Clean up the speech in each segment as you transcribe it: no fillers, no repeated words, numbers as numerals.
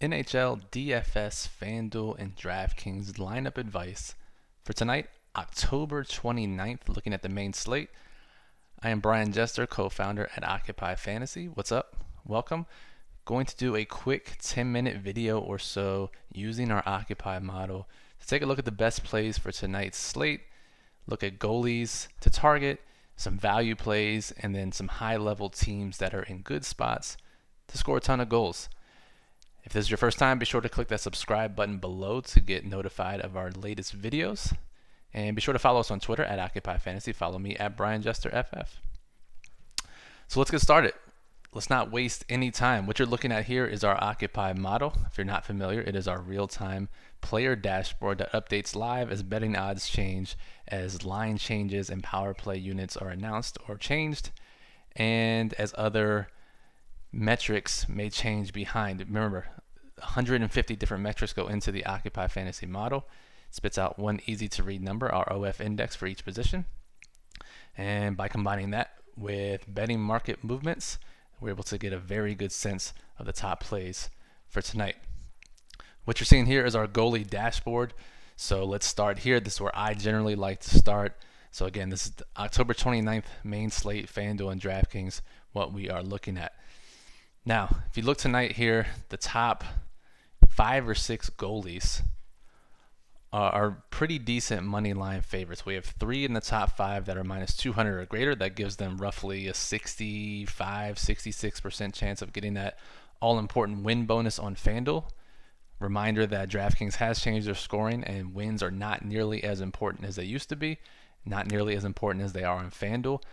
NHL DFS FanDuel and DraftKings lineup advice for tonight, October 29th, looking at the main slate. I am Brian Jester, co-founder at Occupy Fantasy. What's up? Welcome. Going to do a quick 10-minute video or so using our Occupy model to take a look at the best plays for tonight's slate, look at goalies to target, some value plays, and then some high-level teams that are in good spots to score a ton of goals. If this is your first time, be sure to click that subscribe button below to get notified of our latest videos. And be sure to follow us on Twitter at Occupy Fantasy. Follow me at Brian Jester FF. So let's get started. Let's not waste any time. What you're looking at here is our Occupy model. If you're not familiar, it is our real-time player dashboard that updates live as betting odds change, as line changes and power play units are announced or changed, and as other metrics may change behind. Remember, 150 different metrics go into the Occupy Fantasy model. It spits out one easy to read number, our OF index for each position. And by combining that with betting market movements, we're able to get a very good sense of the top plays for tonight. What you're seeing here is our goalie dashboard. So let's start here. This is where I generally like to start. So again, this is the October 29th main slate, FanDuel and DraftKings, what we are looking at. Now, if you look tonight here, the top 5 or 6 goalies are pretty decent money line favorites. We have 3 in the top 5 that are minus 200 or greater. That gives them roughly a 66% chance of getting that all-important win bonus on FanDuel. Reminder that DraftKings has changed their scoring, and wins are not nearly as important as they used to be, not nearly as important as they are on FanDuel.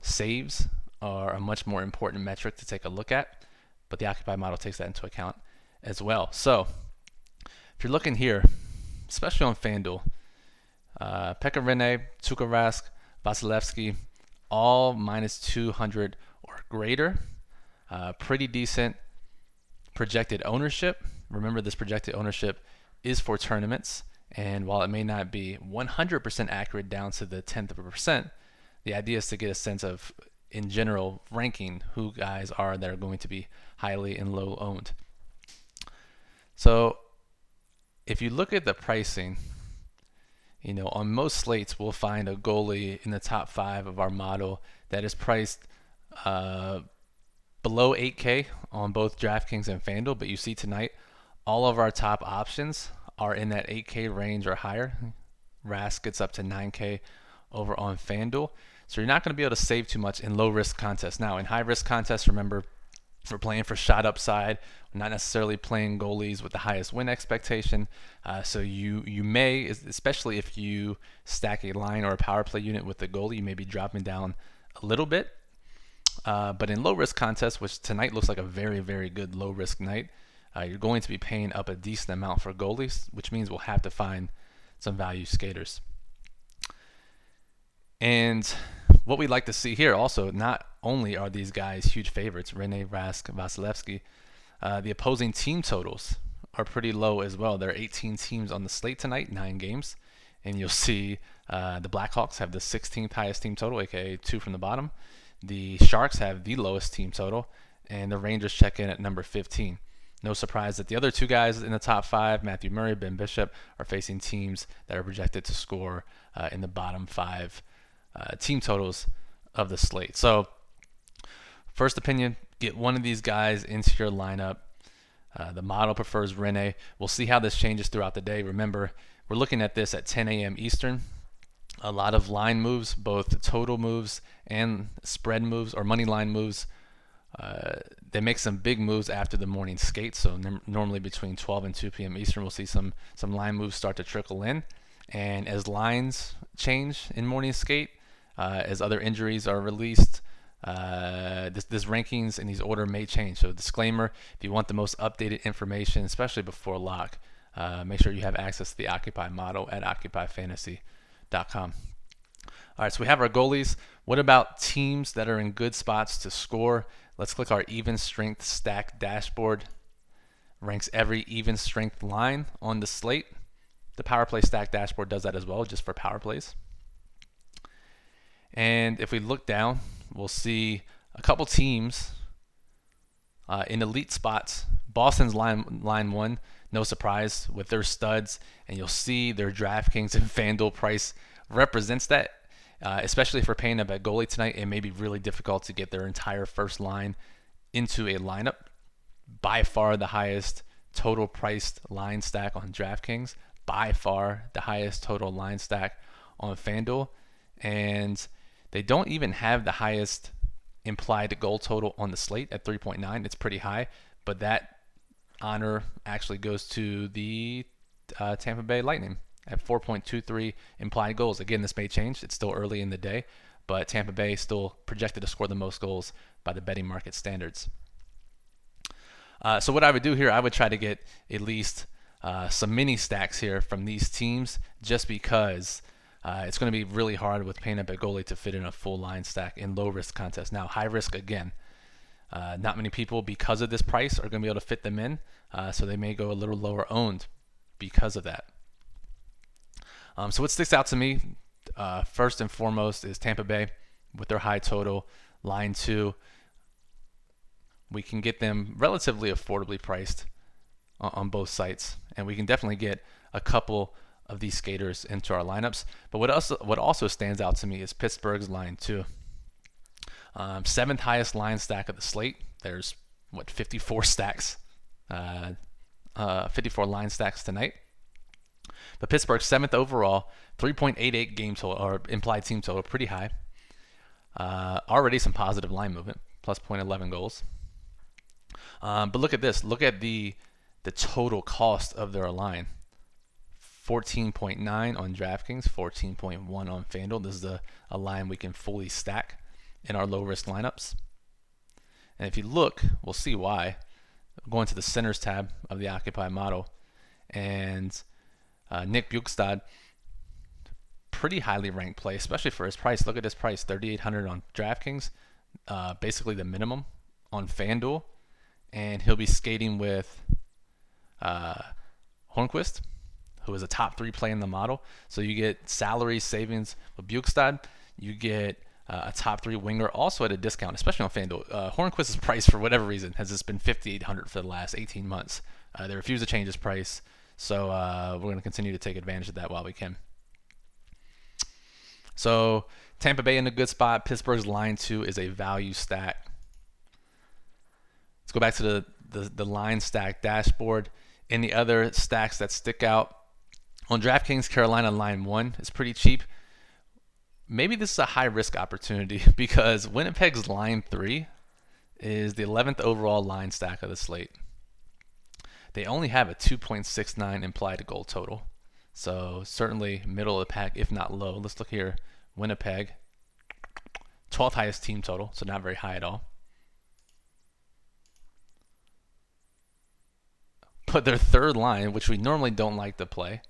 Saves are a much more important metric to take a look at, but the Occupy model takes that into account as well. So if you're looking here, especially on FanDuel, Pekka Rinne, Tuukka Rask, Vasilevsky, all minus 200 or greater. Pretty decent projected ownership. Remember, this projected ownership is for tournaments, and while it may not be 100% accurate down to the 10th of a percent, the idea is to get a sense of, in general, ranking who guys are that are going to be highly and low owned. So if you look at the pricing, on most slates we'll find a goalie in the top 5 of our model that is priced below 8K on both DraftKings and FanDuel, but you see tonight all of our top options are in that 8K range or higher. Rask gets up to 9K over on FanDuel. So you're not going to be able to save too much in low-risk contests. Now, in high-risk contests, remember, we're playing for shot upside. We're not necessarily playing goalies with the highest win expectation. So you may, especially if you stack a line or a power play unit with the goalie, you may be dropping down a little bit. But in low-risk contests, which tonight looks like a very, very good low-risk night, you're going to be paying up a decent amount for goalies, which means we'll have to find some value skaters. And what we like to see here also, not only are these guys huge favorites, Rinne, Rask, Vasilevsky, the opposing team totals are pretty low as well. There are 18 teams on the slate tonight, 9 games. And you'll see the Blackhawks have the 16th highest team total, aka 2 from the bottom. The Sharks have the lowest team total, and the Rangers check in at number 15. No surprise that the other 2 guys in the top 5, Matthew Murray, Ben Bishop, are facing teams that are projected to score in the bottom 5 team totals of the slate. So first opinion, get one of these guys into your lineup. The model prefers Rinne. We'll see how this changes throughout the day. Remember, we're looking at this at 10 a.m. Eastern. A lot of line moves, both total moves and spread moves or money line moves. They make some big moves after the morning skate. So normally between 12 and 2 p.m. Eastern, we'll see some line moves start to trickle in. And as lines change in morning skate, as other injuries are released, this rankings in these order may change. So disclaimer, if you want the most updated information, especially before lock, make sure you have access to the Occupy model at occupyfantasy.com. All right, so we have our goalies. What about teams that are in good spots to score? Let's click our even strength stack dashboard. Ranks every even strength line on the slate. The power play stack dashboard does that as well, just for power plays. And if we look down, we'll see a couple teams in elite spots Boston's line one, no surprise with their studs, and you'll see their DraftKings and FanDuel price represents that. Especially if we're paying up at goalie tonight, it may be really difficult to get their entire first line into a lineup. By far the highest total priced line stack on DraftKings, by far the highest total line stack on FanDuel, and they don't even have the highest implied goal total on the slate at 3.9. It's pretty high, but that honor actually goes to the Tampa Bay Lightning at 4.23 implied goals. Again, this may change. It's still early in the day, but Tampa Bay is still projected to score the most goals by the betting market standards. So what I would do here, I would try to get at least some mini stacks here from these teams, just because it's going to be really hard with paying up at goalie to fit in a full line stack in low risk contests. Now, high risk, again, not many people, because of this price, are going to be able to fit them in, so they may go a little lower owned because of that. So what sticks out to me, first and foremost, is Tampa Bay with their high total, line 2. We can get them relatively affordably priced on both sites, and we can definitely get a couple of these skaters into our lineups. But what also stands out to me is Pittsburgh's line 2. 7th highest line stack of the slate. There's 54 stacks, 54 line stacks tonight. But Pittsburgh 7th overall, 3.88 game total or implied team total, pretty high. Already some positive line movement, plus 0.11 goals. But look at this. Look at the total cost of their line. 14.9 on DraftKings, 14.1 on FanDuel. This is a line we can fully stack in our low risk lineups. And if you look, we'll see why. Going to the centers tab of the Occupy model, and Nick Bjugstad, pretty highly ranked play, especially for his price. Look at his price, $3,800 on DraftKings, basically the minimum on FanDuel, and he'll be skating with Hornquist, who is a top 3 play in the model. So you get salary savings with Bjugstad. You get a top 3 winger also at a discount, especially on FanDuel. Hornquist's price, for whatever reason, has just been $5,800 for the last 18 months. They refuse to change his price, so we're going to continue to take advantage of that while we can. So Tampa Bay in a good spot. Pittsburgh's line 2 is a value stack. Let's go back to the line stack dashboard. Any other stacks that stick out? On DraftKings, Carolina line 1 is pretty cheap. Maybe this is a high risk opportunity because Winnipeg's line 3 is the 11th overall line stack of the slate. They only have a 2.69 implied goal total. So certainly middle of the pack, if not low. Let's look here. Winnipeg, 12th highest team total, so not very high at all. But their third line, which we normally don't like to play,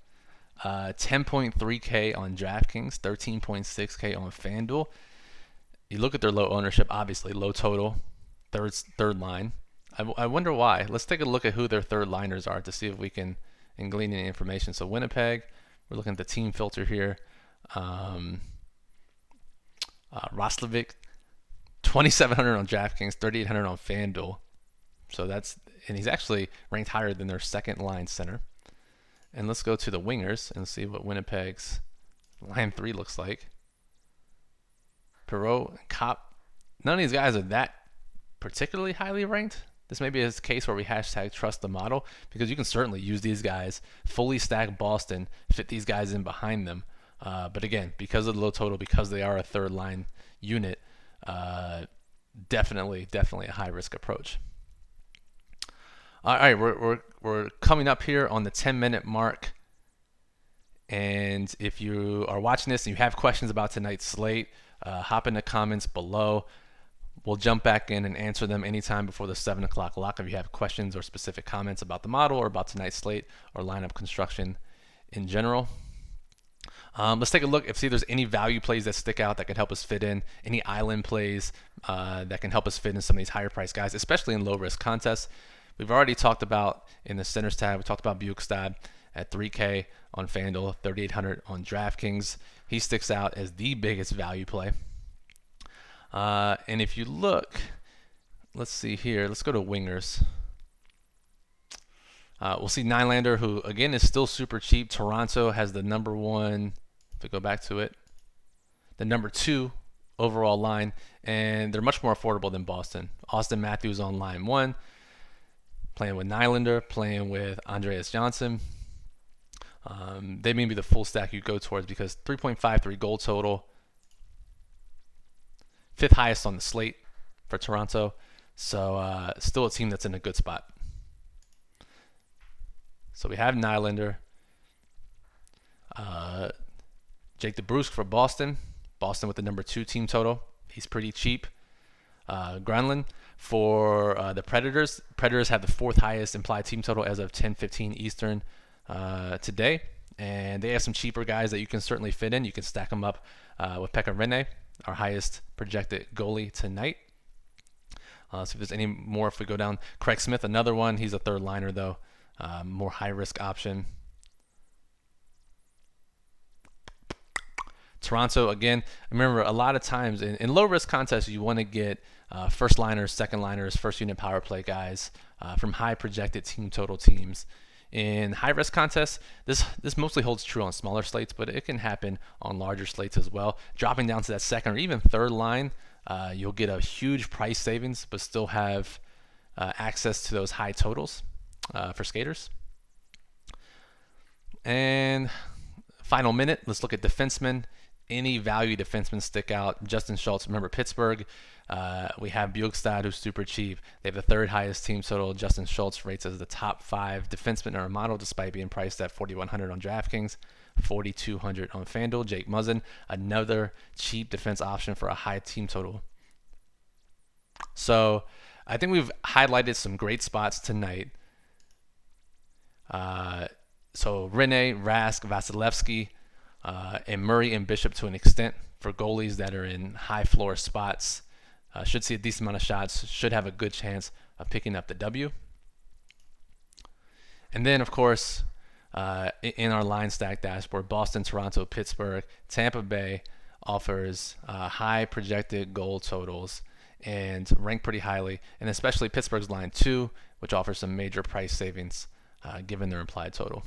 10.3K on DraftKings, 13.6K on FanDuel. You look at their low ownership, obviously low total, third line. I wonder why. Let's take a look at who their third liners are to see if we can glean any information. So Winnipeg, we're looking at the team filter here. Roslovic, 2,700 on DraftKings, 3,800 on FanDuel. So and he's actually ranked higher than their second line center. And let's go to the wingers and see what Winnipeg's line 3 looks like. Perreault, Kopp, none of these guys are that particularly highly ranked. This may be a case where we hashtag trust the model, because you can certainly use these guys, fully stack Boston, fit these guys in behind them. But again, because of the low total, because they are a third line unit, definitely a high risk approach. All right, we're coming up here on the 10-minute mark, and if you are watching this and you have questions about tonight's slate, hop in the comments below. We'll jump back in and answer them anytime before the 7 o'clock lock if you have questions or specific comments about the model or about tonight's slate or lineup construction in general. Let's take a look and see if there's any value plays that stick out that can help us fit in, any island plays that can help us fit in some of these higher price guys, especially in low risk contests. We've already talked about in the centers tab, we talked about Bjugstad at 3K on FanDuel, 3,800 on DraftKings. He sticks out as the biggest value play. And if you look, let's see here, let's go to wingers. We'll see Nylander, who again is still super cheap. Toronto has the number one, if we go back to it, the number 2 overall line, and they're much more affordable than Boston. Austin Matthews on line 1, playing with Nylander, playing with Andreas Johnson. They may be the full stack you go towards because 3.53 goal total, 5th highest on the slate for Toronto. So still a team that's in a good spot. So we have Nylander, Jake DeBrusk for Boston. Boston with the number 2 team total. He's pretty cheap. Granlund for the Predators. Predators have the 4th highest implied team total as of 10:15 Eastern today. And they have some cheaper guys that you can certainly fit in. You can stack them up with Pekka Rinne, our highest projected goalie tonight. See if there's any more if we go down. Craig Smith, another one. He's a 3rd liner, though. More high-risk option. Toronto, again, remember a lot of times in low-risk contests, you want to get first liners, second liners, first unit power play guys from high projected team total teams. In high-risk contests, this mostly holds true on smaller slates, but it can happen on larger slates as well. Dropping down to that second or even third line, you'll get a huge price savings, but still have access to those high totals for skaters. And final minute, let's look at defensemen. Any value defensemen stick out? Justin Schultz, remember Pittsburgh. We have Bjugstad, who's super cheap. They have the 3rd highest team total. Justin Schultz rates as the top 5 defenseman in our model, despite being priced at $4,100 on DraftKings, $4,200 on FanDuel. Jake Muzzin, another cheap defense option for a high team total. So I think we've highlighted some great spots tonight. So Rinne, Rask, Vasilevsky, and Murray and Bishop to an extent for goalies that are in high floor spots. Should see a decent amount of shots, should have a good chance of picking up the W. And then, of course, in our line stack dashboard, Boston, Toronto, Pittsburgh, Tampa Bay offers high projected goal totals and rank pretty highly, and especially Pittsburgh's line 2, which offers some major price savings given their implied total.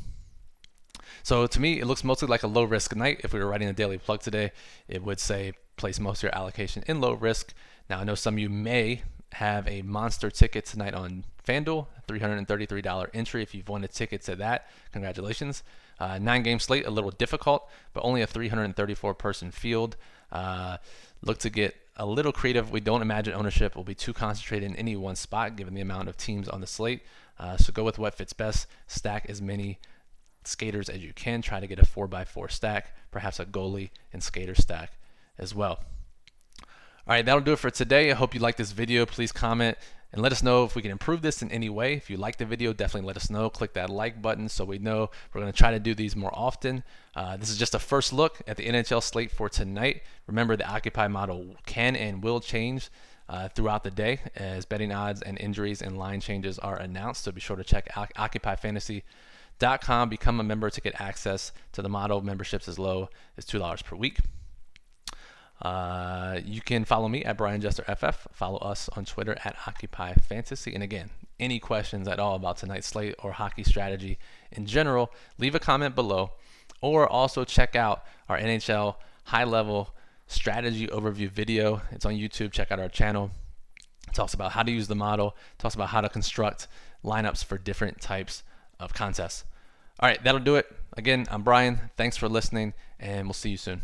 So to me, it looks mostly like a low risk night. If we were writing a daily plug today, it would say place most of your allocation in low risk. Now I know some of you may have a monster ticket tonight on FanDuel, $333 entry. If you've won a ticket to that, congratulations. 9-game slate, a little difficult, but only a 334 person field. Look to get a little creative. We don't imagine ownership will be too concentrated in any one spot given the amount of teams on the slate. So go with what fits best. Stack as many skaters as you can. Try to get a 4x4 stack, perhaps a goalie and skater stack as well. All right, that'll do it for today. I hope you liked this video. Please comment and let us know if we can improve this in any way. If you like the video, definitely let us know. Click that like button so we know we're going to try to do these more often. This is just a first look at the NHL slate for tonight. Remember, the Occupy model can and will change throughout the day as betting odds and injuries and line changes are announced. So be sure to check occupyfantasy.com. Become a member to get access to the model. Memberships as low as $2 per week. You can follow me at Brian Jester FF. Follow us on Twitter at Occupy Fantasy. And again, any questions at all about tonight's slate or hockey strategy in general, leave a comment below. Or also check out our NHL high-level strategy overview video. It's on YouTube. Check out our channel. It talks about how to use the model. It talks about how to construct lineups for different types of contests. All right, that'll do it. Again, I'm Brian. Thanks for listening, and we'll see you soon.